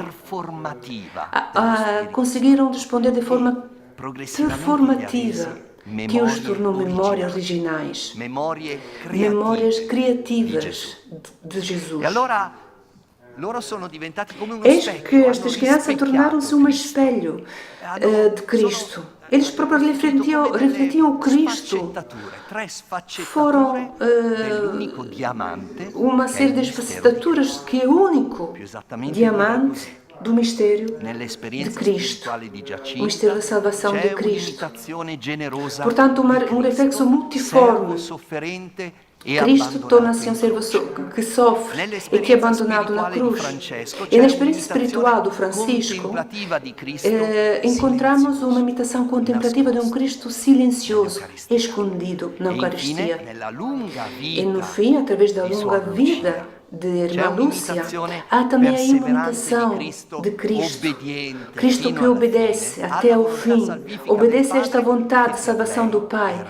Conseguiram responder de forma performativa, que os tornou memórias originais, memórias criativas de Jesus. Eis que estas crianças tornaram-se um espelho de Cristo. Eles próprios refletiam o Cristo. Foram uma série de facetaduras que é o único diamante do mistério de Cristo, o mistério da salvação de Cristo. Portanto, um reflexo multiforme. Cristo torna-se um servo que sofre e que é abandonado na cruz. E na experiência espiritual do Francisco, encontramos uma imitação contemplativa de um Cristo silencioso, escondido na Eucaristia. E no fim, através da longa vida de irmã Lúcia, há também aí uma imitação de Cristo. Cristo que obedece até ao fim, obedece a esta vontade de salvação do Pai,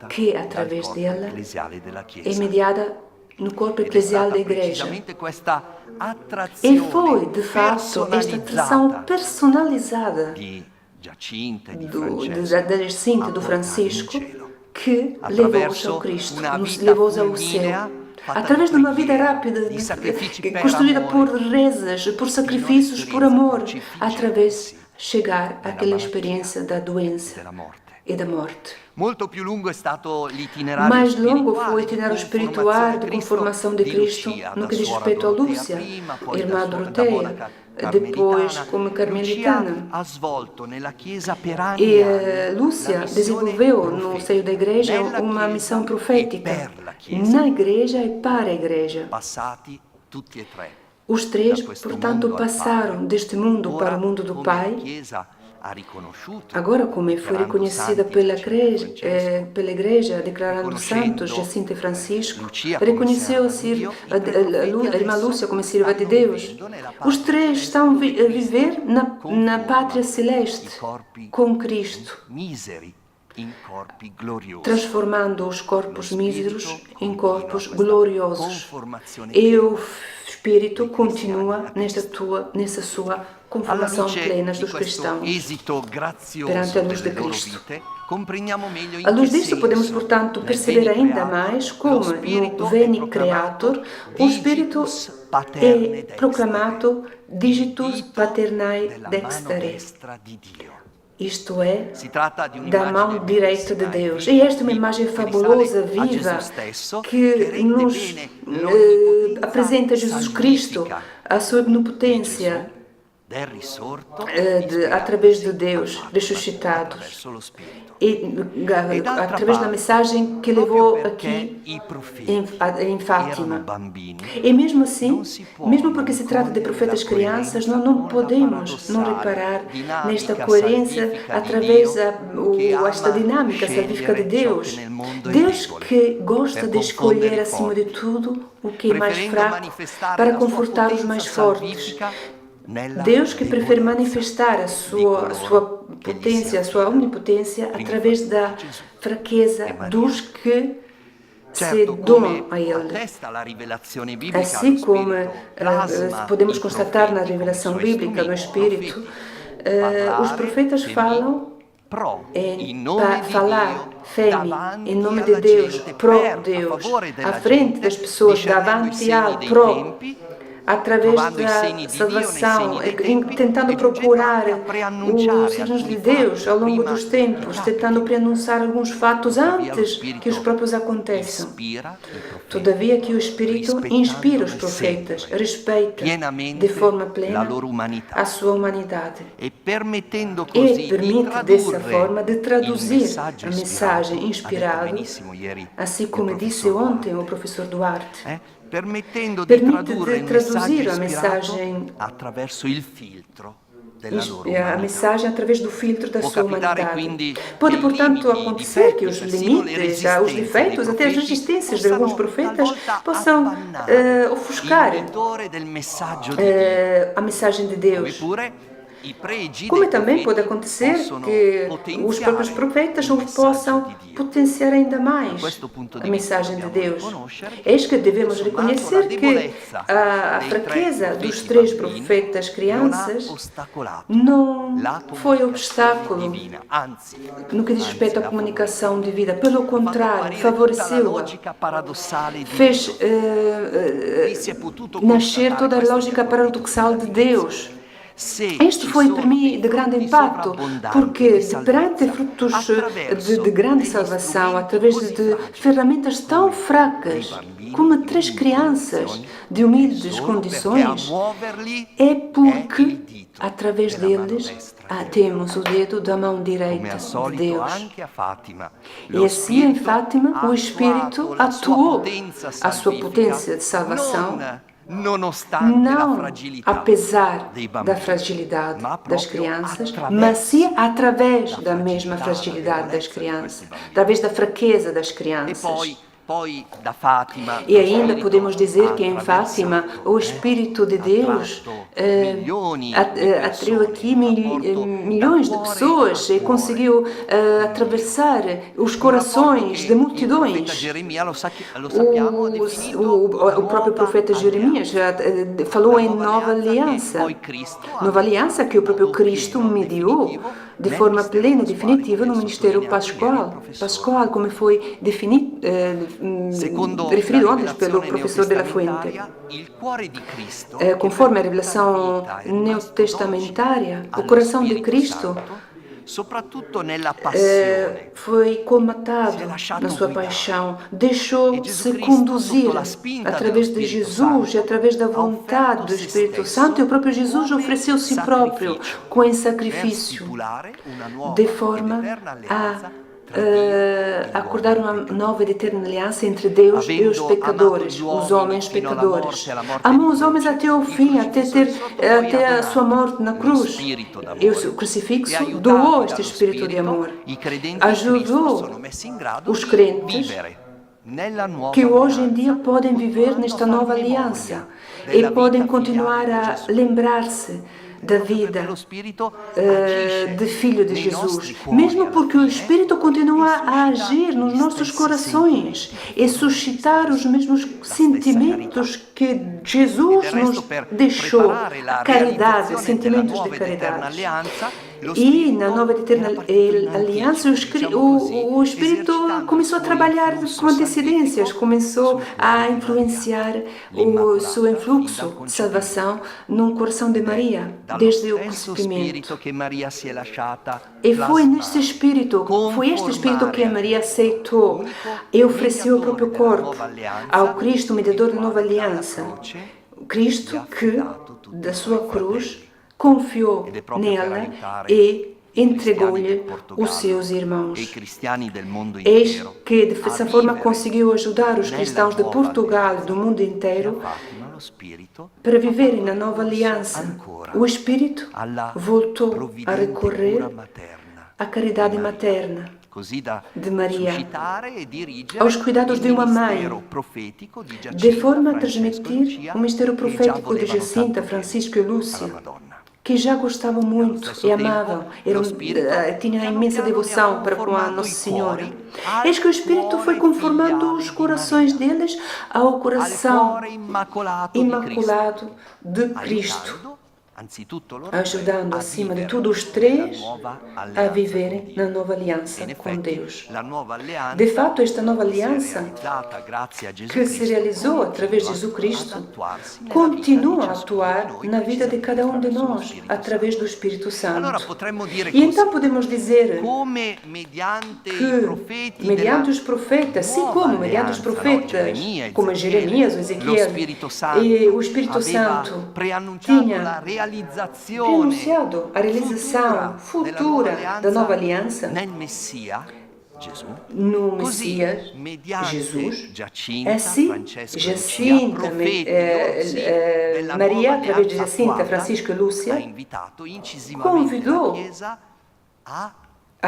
que através dela é mediada no corpo eclesial da Igreja. E foi, de fato, esta atração personalizada da Jacinta e do Francisco, que levou-os ao Cristo, nos levou-os ao céu. Através de uma vida rápida, construída por rezas, por sacrifícios, por amor, através de chegar àquela experiência da doença e da morte. Mais longo foi o itinerário espiritual de conformação de Cristo no que diz respeito a Lúcia, irmã Doroteia, depois como carmelitana. E Lúcia desenvolveu no seio da igreja uma missão profética, na igreja e para a igreja. Os três, portanto, passaram deste mundo para o mundo do Pai. Agora, como foi reconhecida pela igreja, declarando santos Jacinta e Francisco, reconheceu-se a irmã Lúcia como serva de Deus. Os três estão a viver na pátria celeste com Cristo, transformando os corpos míseros em corpos gloriosos. E o Espírito continua nessa sua conformação plena dos cristãos perante a luz de Cristo. À luz disto, podemos, portanto, perceber ainda mais como no Veni Creator o Espírito é proclamado Digitus Paternae Dextere. Isto é, da mão direita de Deus. E esta é uma imagem fabulosa, viva, que nos apresenta Jesus Cristo, a sua omnipotência, através de Deus ressuscitado. E através da mensagem que levou aqui em Fátima. E mesmo assim, mesmo porque se trata de profetas crianças, nós não podemos não reparar nesta coerência através desta dinâmica salvífica de Deus. Deus que gosta de escolher acima de tudo o que é mais fraco para confortar os mais fortes. Deus que prefere manifestar a sua potência, a sua omnipotência através da fraqueza dos que se domam a Ele. Assim como podemos constatar na revelação bíblica no Espírito, os profetas falam falar femi, em nome de Deus, pró-Deus, à frente das pessoas, davanti al pró, através da salvação, tentando procurar os signos de Deus ao longo dos tempos, tentando preanunciar alguns fatos antes que os próprios aconteçam. Todavia que o Espírito inspira os profetas, respeita de forma plena a sua humanidade e permite dessa forma de traduzir a mensagem inspirada, assim como disse ontem o professor Duarte. Permite de traduzir a mensagem através do filtro da sua humanidade. Pode, portanto, acontecer que os limites, os defeitos, até as resistências de alguns profetas possam ofuscar a mensagem de Deus. Como também pode acontecer que os próprios profetas possam potenciar ainda mais a mensagem de Deus. Eis que devemos reconhecer que a fraqueza dos três profetas crianças não foi obstáculo no que diz respeito à comunicação divina. Pelo contrário, favoreceu-a. Fez nascer toda a lógica paradoxal de Deus. Este foi para mim de grande impacto, porque perante frutos de grande salvação, através de ferramentas tão fracas como três crianças de humildes condições, é porque através deles temos o dedo da mão direita de Deus. E assim em Fátima o Espírito atuou a sua potência de salvação, não apesar da fragilidade das crianças, mas sim através da mesma fragilidade das crianças, através da fraqueza das crianças. E ainda podemos dizer que em Fátima o Espírito de Deus atraiu aqui milhões de pessoas e conseguiu atravessar os corações de multidões. O próprio profeta Jeremias falou em nova aliança que o próprio Cristo mediou de forma plena e definitiva no ministério pascual, como foi referido antes pelo professor de la Fuente. Conforme a revelação neotestamentária, o coração de Cristo foi colmatado na sua paixão, deixou-se conduzir através de Jesus e através da vontade do Espírito Santo, e o próprio Jesus ofereceu si próprio como sacrifício, de forma a acordar uma nova e eterna aliança entre Deus e os pecadores, os homens pecadores. Amou os homens até o fim, até a sua morte na cruz. E o crucifixo doou este espírito de amor. Ajudou os crentes que hoje em dia podem viver nesta nova aliança e podem continuar a lembrar-se da vida de Filho de Jesus, mesmo porque o Espírito continua a agir nos nossos corações e suscitar os mesmos sentimentos que Jesus nos deixou, a caridade, sentimentos de caridade. E na nova eterna aliança, o Espírito começou a trabalhar com antecedências, começou a influenciar o seu influxo de salvação no coração de Maria, desde o concepimento. E foi este Espírito que a Maria aceitou e ofereceu o próprio corpo ao Cristo, mediador da nova aliança. Cristo que, da sua cruz, confiou nela e entregou-lhe os seus irmãos. Eis que, dessa forma, conseguiu ajudar os cristãos de Portugal e do mundo inteiro para viverem na nova aliança. O Espírito voltou a recorrer à caridade materna de Maria, aos cuidados de uma mãe, de forma a transmitir o mistério profético de Jacinta, Francisco e Lúcia, que já gostavam muito e amavam, tinham imensa devoção para com a Nossa Senhora. Eis que o Espírito foi conformando os corações deles ao coração imaculado de Cristo, ajudando, acima de tudo, os três a viverem na nova aliança com Deus. De fato, esta nova aliança, que se realizou através de Jesus Cristo, continua a atuar na vida de cada um de nós, através do Espírito Santo. E então podemos dizer que, mediante os profetas, assim como mediante os profetas, como Jeremias, Ezequiel, e o Espírito Santo tinha pronunciado a realização futura da nova aliança no Messias, Jesus. Assim, Jacinta, Maria, através de Jacinta, Francisco e Lúcia, convidou a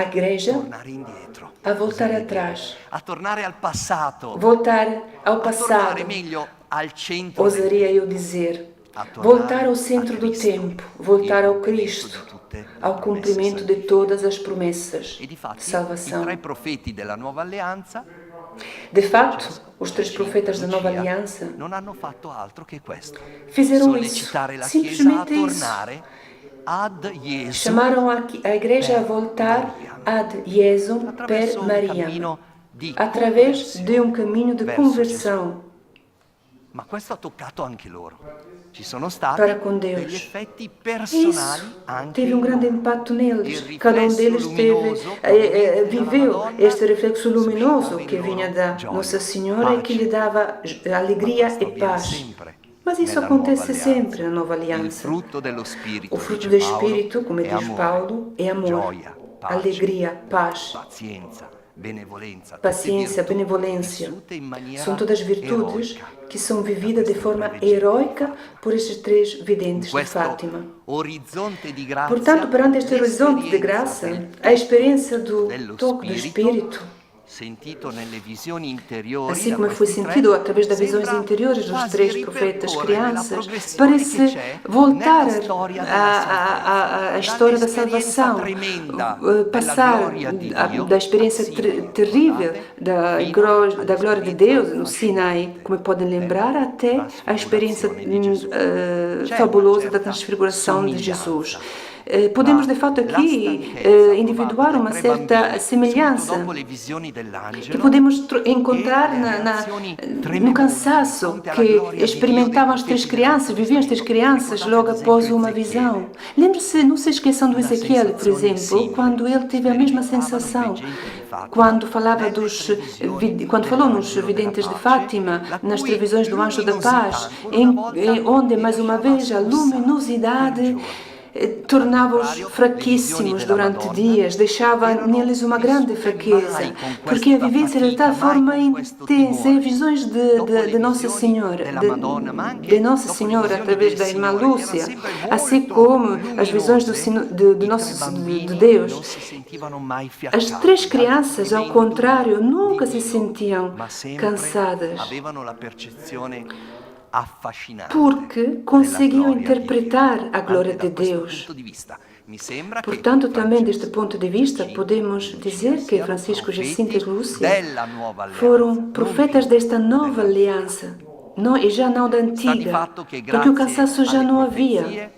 Igreja a voltar atrás, voltar ao passado, ousaria eu dizer, voltar ao centro do tempo, voltar ao Cristo, ao cumprimento de todas as promessas de salvação. De fato, os três profetas da nova aliança fizeram isso, simplesmente isso. Chamaram a Igreja a voltar ad Jesum per Mariam, através de um caminho de conversão para com Deus. Isso teve um grande impacto neles. Cada um deles viveu este reflexo luminoso que vinha da Nossa Senhora e que lhe dava alegria e paz. Mas isso acontece sempre na nova aliança. O fruto do Espírito, como diz Paulo, é amor, alegria, paz, paciência, benevolência. São todas virtudes que são vividas de forma heroica por estes três videntes de Fátima. Portanto, perante este horizonte de graça, a experiência do toque do Espírito, assim como foi sentido através das visões interiores dos três profetas crianças, parece voltar à história da salvação, passar da experiência terrível da glória de Deus no Sinai, como podem lembrar, até a experiência fabulosa da transfiguração de Jesus. podemos de fato aqui individuar uma certa semelhança que podemos encontrar no cansaço que experimentavam as 3 crianças, viviam as 3 crianças logo após uma visão. Lembre-se, não se esqueçam do Ezequiel, por exemplo, quando ele teve a mesma sensação. Quando falou nos videntes de Fátima, nas televisões do Anjo da Paz, onde, mais uma vez, a luminosidade tornava-os fraquíssimos durante dias, deixava neles uma grande fraqueza, porque a vivência era de tal forma intensa, e visões de Nossa Senhora, de Nossa Senhora através da irmã Lúcia, assim como as visões de Deus. As 3 crianças, ao contrário, nunca se sentiam cansadas, porque conseguiam interpretar a glória de Deus. Portanto, também deste ponto de vista, podemos dizer que Francisco, Jacinto e Lúcia foram profetas desta nova aliança, e já não da antiga, porque o cansaço já não havia.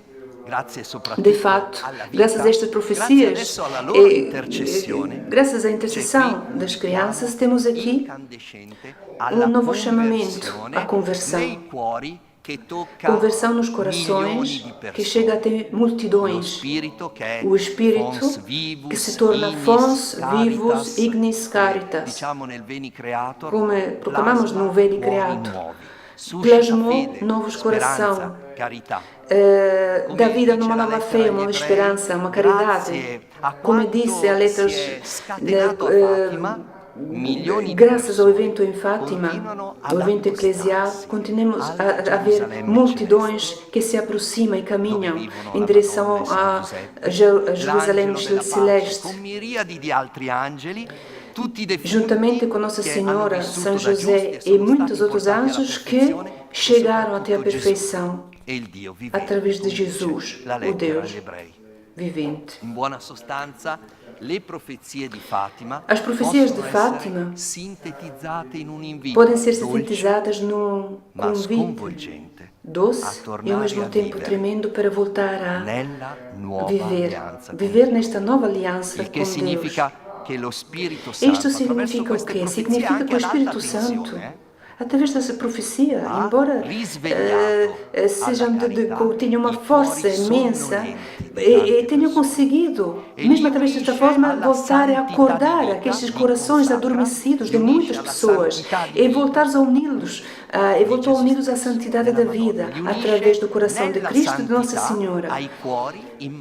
De fato, graças a estas profecias, graças à intercessão das crianças, temos aqui um novo chamamento à conversão. Conversão nos corações que chega até multidões. O Espírito que se torna fons vivus ignis caritas, como proclamamos no Veni Creator. Plasmou novos corações, da vida numa nova fé, uma esperança, uma caridade. Como disse a letra, graças ao evento em Fátima, ao evento eclesial, continuamos a ver multidões que se aproximam e caminham em direção a Jerusalém Celeste, juntamente com Nossa Senhora, São José e muitos outros anjos que chegaram até a perfeição através de Jesus, o Deus vivente. As profecias de Fátima podem ser sintetizadas num convite doce e ao mesmo tempo tremendo para voltar a viver nesta nova aliança com Deus. Isto significa o quê? Significa que o Espírito Santo, através dessa profecia, embora tenham uma força imensa e tenham conseguido, mesmo através desta forma, voltar a acordar aqueles corações adormecidos de muitas pessoas e voltar a uni-los, à santidade da vida, através do coração de Cristo e de Nossa Senhora.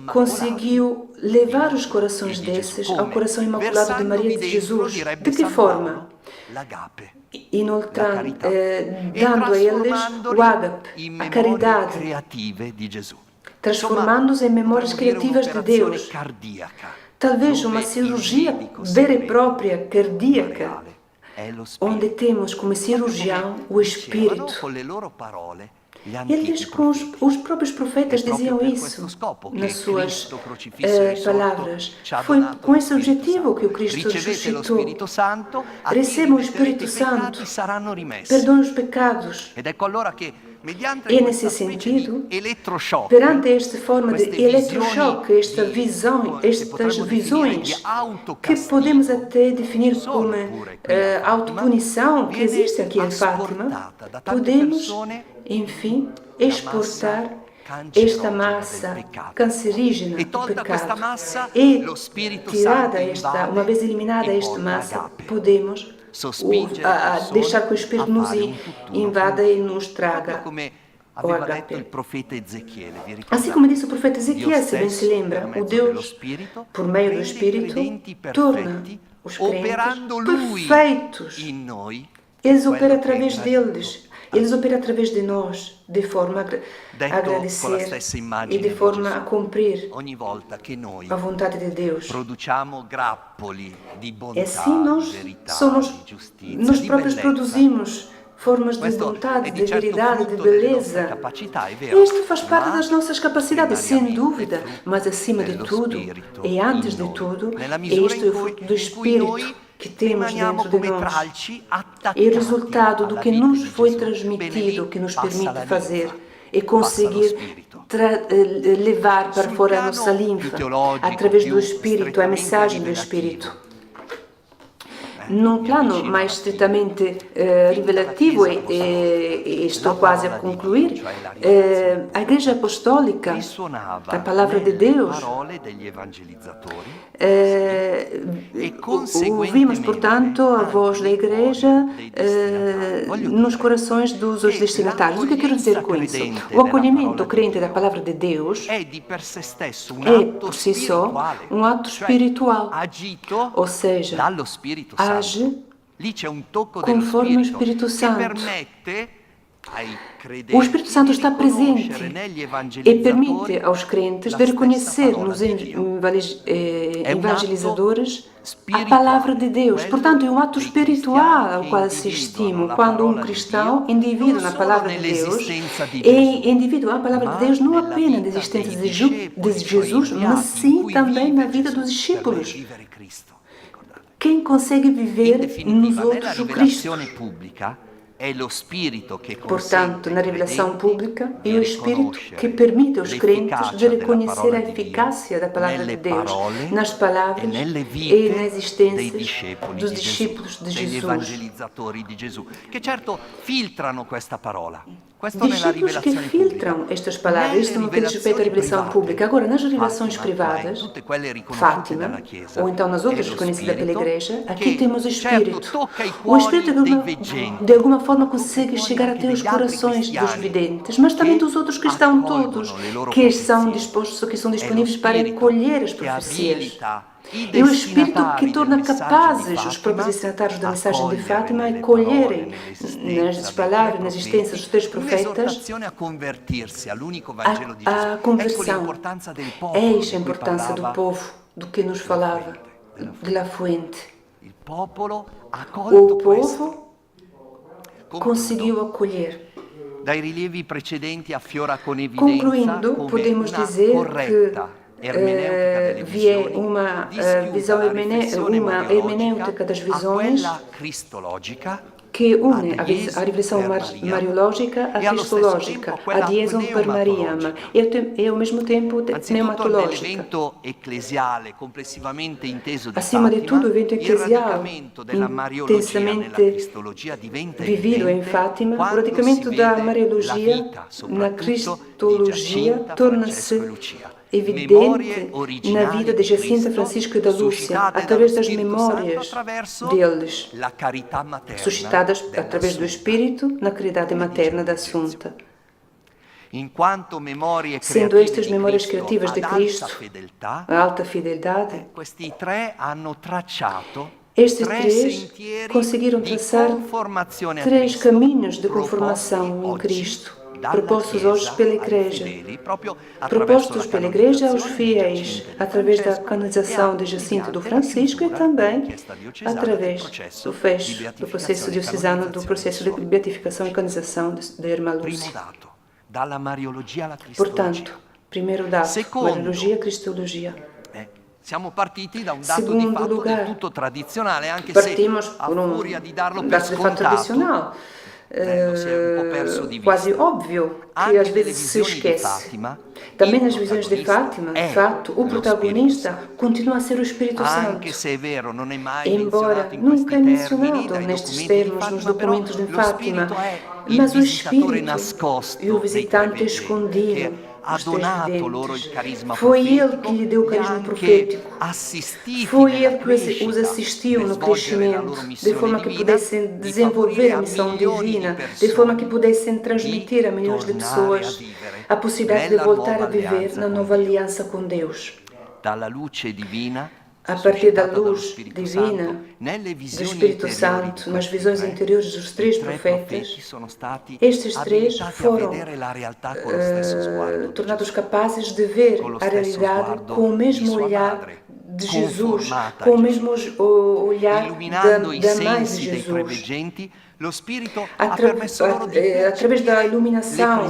Conseguiu levar os corações desses ao coração imaculado de Maria e de Jesus. De que forma? Dando a eles o ágape, a caridade, transformando-os em memórias criativas de Deus. Talvez uma cirurgia vera e própria cardíaca, onde temos como cirurgião o Espírito. Eles, com os próprios profetas, diziam isso nas suas palavras. Foi com esse objetivo que o Cristo ressuscitou. Recebam o Espírito Santo, perdoem os pecados. E, nesse sentido, perante esta forma de eletrochoque, estas visões, que podemos até definir como autopunição, que existe aqui em Fátima, podemos, enfim, exportar esta massa cancerígena do pecado. E, uma vez eliminada esta massa, podemos deixar que o Espírito nos invada e nos traga o agape. Assim como disse o profeta Ezequiel, se bem se lembra, o Deus, por meio do Espírito, torna os crentes perfeitos. Eles operam através deles. Eles operam através de nós, de forma a agradecer e de forma a cumprir a vontade de Deus. E assim nós próprios produzimos formas de bondade, de veridade, de beleza. Isto faz parte das nossas capacidades, sem dúvida, mas acima de tudo, e antes de tudo, isto é o fruto do Espírito que temos dentro de nós. É o resultado do que nos foi transmitido, que nos permite fazer e conseguir levar para fora a nossa linfa, através do Espírito, a mensagem do Espírito. Num plano mais estritamente revelativo, e estou quase a concluir, a Igreja Apostólica, a Palavra de Deus, ouvimos, portanto, a voz da Igreja nos corações dos destinatários. O que eu quero dizer com isso? O acolhimento crente da Palavra de Deus é, por si só, um ato espiritual, ou seja, age conforme o Espírito Santo. O Espírito Santo está presente e permite aos crentes de reconhecer nos evangelizadores a Palavra de Deus. Portanto, é um ato espiritual ao qual assistimos quando um cristão indivíduo na Palavra de Deus é indivíduo à Palavra de Deus não apenas na existência de Jesus, mas sim também na vida dos discípulos. Quem consegue viver nos outros o Cristo. Portanto, na revelação pública, é o Espírito que permite aos crentes de reconhecer a eficácia da Palavra de Deus nas palavras e na existência dos discípulos de Jesus. Discípulos que filtram estas palavras, isto no que diz respeito à revelação pública. Agora, nas revelações privadas, Fátima, ou então nas outras reconhecidas pela Igreja, aqui temos o Espírito. O Espírito, de alguma forma, consegue chegar até os corações dos videntes, mas também dos outros cristãos todos, que são dispostos, que são disponíveis para acolher as profecias. É o Espírito que torna capazes os próprios destinatários da mensagem de Fátima a acolherem nas palavras, na existência dos três profetas, a conversão. Eis a importância do povo, do que nos falava, de la fuente. O povo conseguiu acolher. Concluindo, podemos dizer que vi uma visão uma hermenêutica das visões que une a revelação mariológica à cristológica, a diesum per Mariam, e ao mesmo tempo pneumatológica. Acima de tudo, o evento eclesial intensamente vivido em Fátima, o radicamento da mariologia na cristologia torna-se evidente na vida de Jacinta, Francisco e da Lúcia, através das memórias deles, suscitadas através do Espírito na caridade materna da Assunta. Sendo estas memórias criativas de Cristo, a alta fidelidade, estes três conseguiram traçar três caminhos de conformação em Cristo, propostos hoje pela Igreja, aos fiéis, através da canonização de Jacinta do Francisco e também através do fecho do processo diocesano, do processo de beatificação e canonização da Irmã Lúcia. Portanto, primeiro dado, Mariologia e Cristologia. Segundo lugar, partimos por um dado de fato tradicional, quase óbvio, que às vezes se esquece. Também nas visões de Fátima, de fato, o protagonista continua a ser o Espírito Santo. Embora nunca é mencionado nestes termos nos documentos de Fátima, mas o Espírito e o visitante escondido, os três videntes. Foi ele que lhe deu o carisma profético. Foi ele que os assistiu no crescimento, de forma que pudessem desenvolver a missão divina, de forma que pudessem transmitir a milhões de pessoas a possibilidade de voltar a viver na nova aliança com Deus. A partir da luz divina do Espírito Santo, nas visões interiores dos três profetas, estes três foram tornados capazes de ver a realidade com o mesmo olhar de Jesus, com o mesmo olhar da mãe de Jesus, através da iluminação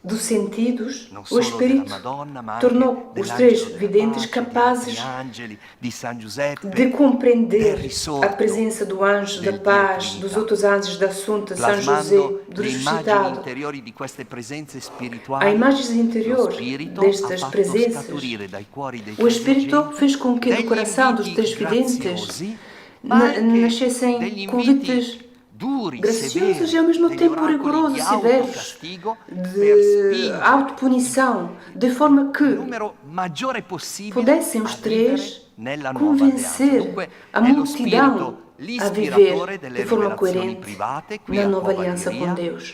dos sentidos, non o solo Espírito della Madonna, ma tornou anche os três dell'angelo della videntes pace, capazes degli angeli, di San Giuseppe, de compreender del risorto, a presença do anjo da del Dio paz, Trinità, dos outros anjos da Assunta, São José, plasmando do le immagini ressuscitado. interiori di queste presenze A spirituali. imagens Lo interiores Spirito ha destas fatto presenças, scaturire dai cuori dei o Espírito credenti fez com que do degli coração dos inviti três videntes graziosi, ma anche nascessem degli convites inviti duri, graciosos severi, e ao mesmo degli tempo oracoli rigorosos di e severos, autocastigo per de spingere autopunição, de forma il que numero maggiore possibile pudessem a os vivere três nella nuova alleanza. convencer Dunque a è lo multidão Spirito a l'ispiratore viver delle de forma rivelazioni coerente private qui na a nova Cova aliança com Liria. Deus.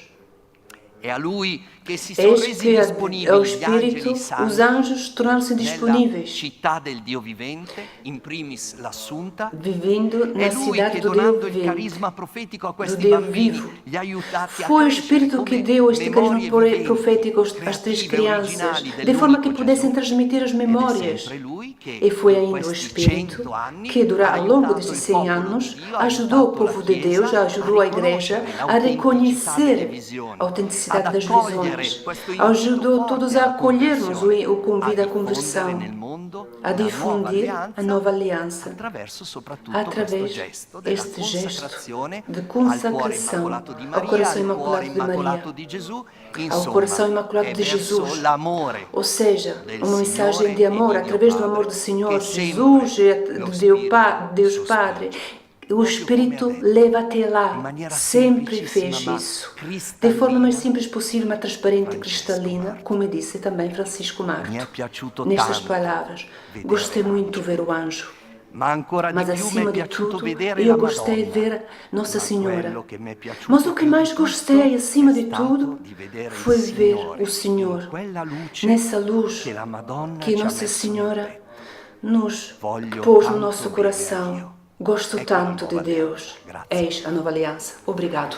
È a Lui che si sono resi Este é o disponibili gli Espírito, angeli os santi anjos tornaram-se nella disponíveis, città del Dio vivente, in primis l'Assunta. vivendo È na Lui cidade che do Deus donando il vivente, carisma profetico a do questi Deus bambini vivo. li ha aiutati a Foi o crescere Espírito que come deu este carisma memorie viventi, profético às três creative, crianças, originali de forma que dell'unico pudessem Gesù. transmitir as Ed è memórias. sempre Lui che E foi in ainda o questi Espírito 100 anni que, ha ao longo aiutato destes il 100 popolo anos, di Dio, ha ajudou o aiutato la povo de Deus, Chiesa ajudou a Igreja riconoscere a l'autenticità delle reconhecer visioni, a autenticidade ad das accogliere visões. questo invito Ajudou forte todos a alla acolhermos conversione, o convite à a diffondere conversão, nel mondo a la nuova difundir a nova aliança, attraverso soprattutto questo através gesto della deste gesto consacrazione de al cuore consagração immacolato di ao Maria, coração al cuore imaculado de Maria, immacolato di Gesù, ao insomma, coração imaculado è de verso Jesus. l'amore Ou seja, del uma mensagem Signore de e amor, di Dio através do Padre, amor do Senhor che Jesus sempre e lo de Spirito Deus Padre. sospinge. O Espírito leva até lá, In maniera sempre semplicissima, fez ma isso. De cristallina, forma mais simples possível, mas transparente e Francesco cristalina, Marto. como disse também Francisco Mi è Marto. piaciuto Nestas tanto palavras, vedere gostei muito l'angelo. de ver o anjo. Ma ancora di Mas più mi acima è de piaciuto tudo, vedere eu la gostei de Madonna. ver Nossa Ma Senhora. quello che mi è piaciuto Mas o que più mais di gostei, tutto acima è de stato tudo, di vedere foi il ver Signore o Senhor in quella luce nessa luz che la Madonna que ci ha Nossa messo nel Senhora petto. nos Voglio pôs no tanto nosso bene a coração. Dio. Gosto Ecco la tanto de nuova Deus. alianza. Grazie. Eis a nova aliança. Obrigado.